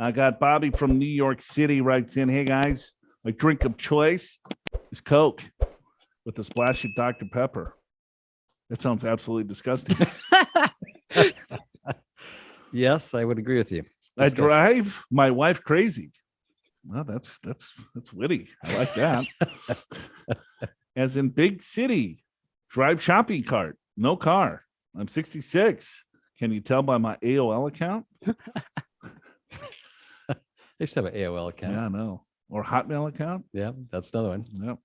I got Bobbi from New York City writes in, hey guys, my drink of choice is Coke with a splash of Dr. Pepper. That sounds absolutely disgusting. Yes, I would agree with you. I drive my wife crazy. Well, that's witty. I like that. As in big city, drive shopping cart, no car. I'm 66. Can you tell by my AOL account? They should have an AOL account. Yeah, I know. Or Hotmail account. Yeah, that's another one.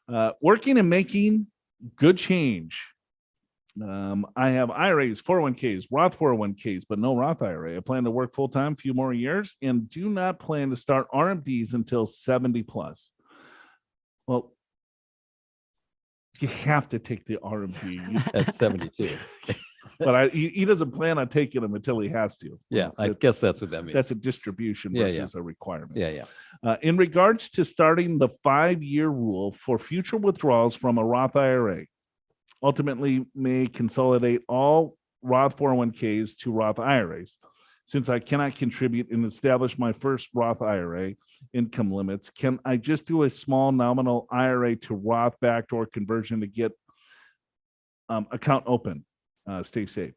Yep. Working and making good change. I have IRAs, 401ks, Roth 401ks, but no Roth IRA. I plan to work full-time a few more years and do not plan to start RMDs until 70 plus. Well, you have to take the RMD at 72. But he doesn't plan on taking them until he has to. Yeah, I guess that's what that means. That's a distribution versus a requirement. Yeah. In regards to starting the 5-year rule for future withdrawals from a Roth IRA, ultimately may consolidate all Roth 401ks to Roth IRAs. Since I cannot contribute and establish my first Roth IRA income limits, can I just do a small nominal IRA to Roth backdoor conversion to get account open? Stay safe.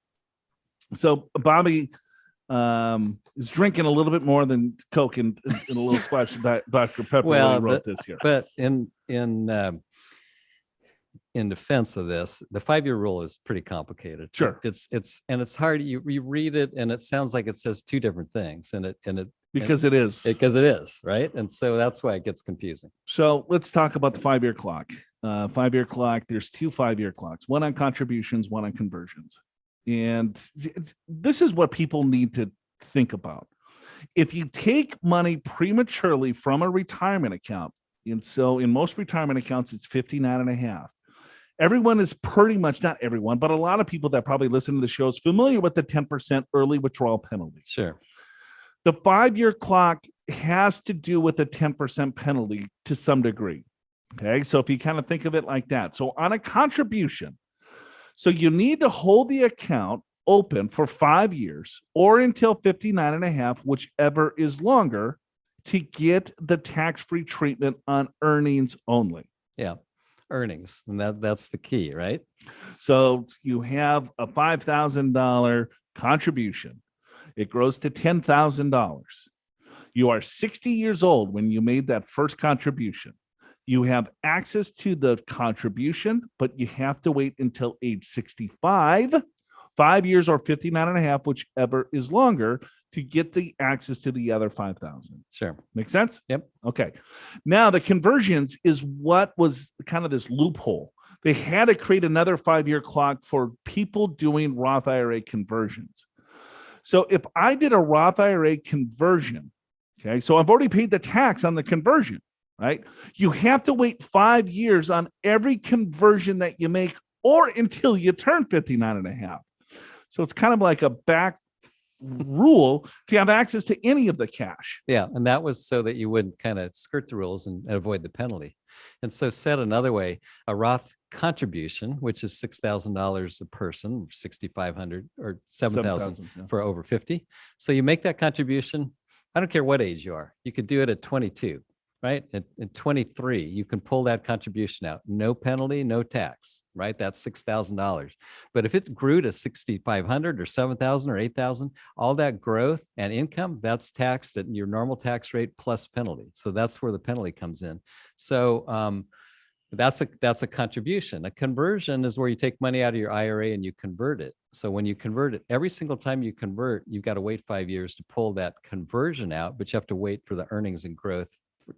So Bobbi is drinking a little bit more than Coke and a little splash of Dr. Pepper when he wrote this here. But in defense of this, the 5-year rule is pretty complicated. Sure. It's hard. You read it and it sounds like it says two different things, because it is, right? And so that's why it gets confusing. So let's talk about the 5-year clock. 5-year clock, there's 2 5-year clocks, one on contributions, one on conversions. And this is what people need to think about. If you take money prematurely from a retirement account, and so in most retirement accounts, it's 59.5. Everyone is pretty much, not everyone, but a lot of people that probably listen to the show is familiar with the 10% early withdrawal penalty. Sure. The 5-year clock has to do with the 10% penalty to some degree. Okay. So if you kind of think of it like that. So on a contribution, so you need to hold the account open for 5 years or until 59.5, whichever is longer, to get the tax-free treatment on earnings only. Yeah. Earnings. And that's the key, right? So you have a $5,000 contribution. It grows to $10,000. You are 60 years old when you made that first contribution. You have access to the contribution, but you have to wait until age 65, 5 years or 59.5, whichever is longer, to get the access to the other 5,000. Sure. Make sense? Yep. Okay. Now the conversions is what was kind of this loophole. They had to create another 5-year clock for people doing Roth IRA conversions. So if I did a Roth IRA conversion, okay, so I've already paid the tax on the conversion, right? You have to wait 5 years on every conversion that you make or until you turn 59.5. So it's kind of like a back rule to have access to any of the cash. Yeah. And that was so that you wouldn't kind of skirt the rules and avoid the penalty. And so said another way, a Roth contribution, which is $6,000 a person, 6,500 or 7,000 for over 50. So you make that contribution. I don't care what age you are. You could do it at 22, right? At 23, you can pull that contribution out. No penalty, no tax, right? That's $6,000. But if it grew to 6,500 or 7,000 or 8,000, all that growth and income, that's taxed at your normal tax rate plus penalty. So that's where the penalty comes in. So that's a contribution. A conversion is where you take money out of your IRA and you convert it. So when you convert it, every single time you convert, you've got to wait 5 years to pull that conversion out, but you have to wait for the earnings and growth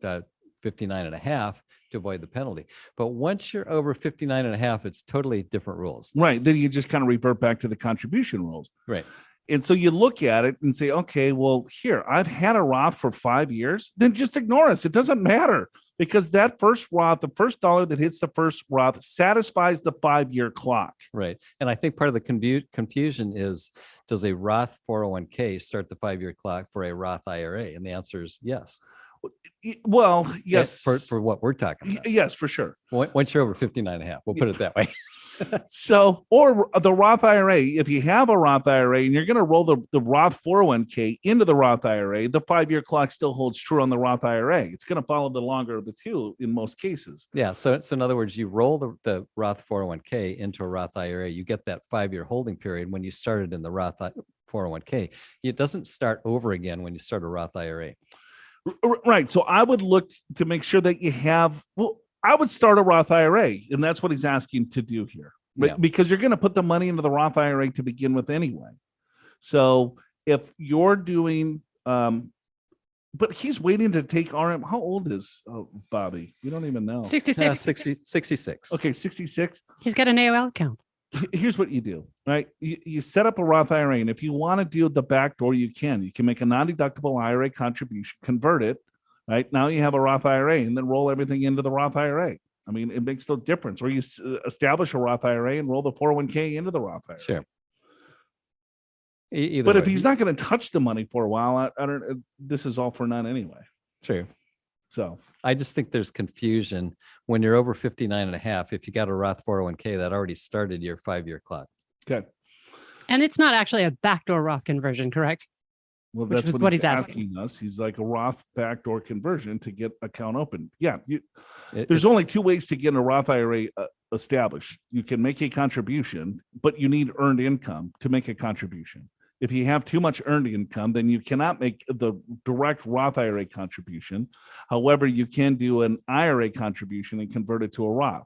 59.5 to avoid the penalty. But once you're over 59.5, it's totally different rules. Right. Then you just kind of revert back to the contribution rules. Right. And so you look at it and say, okay, well, here, I've had a Roth for 5 years, then just ignore us. It doesn't matter because that first Roth, the first dollar that hits the first Roth satisfies the 5-year clock. Right. And I think part of the confusion is, does a Roth 401k start the 5-year clock for a Roth IRA? And the answer is yes. Well, yes. For what we're talking about. Yes, for sure. Once you're over 59.5, we'll put it that way. So, or the Roth IRA, if you have a Roth IRA and you're going to roll the Roth 401k into the Roth IRA, the 5-year clock still holds true on the Roth IRA. It's going to follow the longer of the two in most cases. Yeah. So in other words, you roll the Roth 401k into a Roth IRA, you get that 5-year holding period when you started in the Roth 401k. It doesn't start over again when you start a Roth IRA. Right. So I would look to make sure that you have, well, I would start a Roth IRA, and that's what he's asking to do here, Yeah. because you're going to put the money into the Roth IRA to begin with anyway. So if you're doing, but he's waiting to take RM. How old is Bobbi? You don't even know. 66. 66. Okay, 66. He's got an AOL account. Here's what you do, right? You set up a Roth IRA, and if you want to do the backdoor, you can make a non-deductible IRA contribution, convert it. Right now, you have a Roth IRA, and then roll everything into the Roth IRA. I mean, it makes no difference. Or you establish a Roth IRA and roll the 401k into the Roth IRA. Sure. But if he's not going to touch the money for a while, I don't. This is all for none anyway. True. So I just think there's confusion when you're over 59 and a half. If you got a Roth 401k, that already started your 5-year clock. Okay. And it's not actually a backdoor Roth conversion, correct? Well, Which that's was what what he's he's asking. asking us. He's like a Roth backdoor conversion to get account open. Yeah. It- There's only two ways to get a Roth IRA established. You can make a contribution, but you need earned income to make a contribution. If you have too much earned income, then you cannot make the direct Roth IRA contribution. However, you can do an IRA contribution and convert it to a Roth.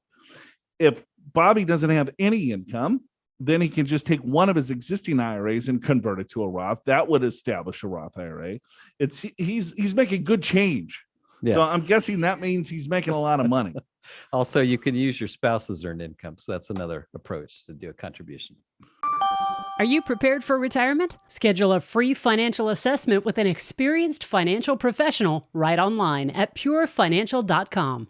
If Bobbi doesn't have any income, then he can just take one of his existing IRAs and convert it to a Roth. That would establish a Roth IRA. He's making good change. Yeah. So I'm guessing that means he's making a lot of money. Also, you can use your spouse's earned income. So that's another approach to do a contribution. Are you prepared for retirement? Schedule a free financial assessment with an experienced financial professional right online at purefinancial.com.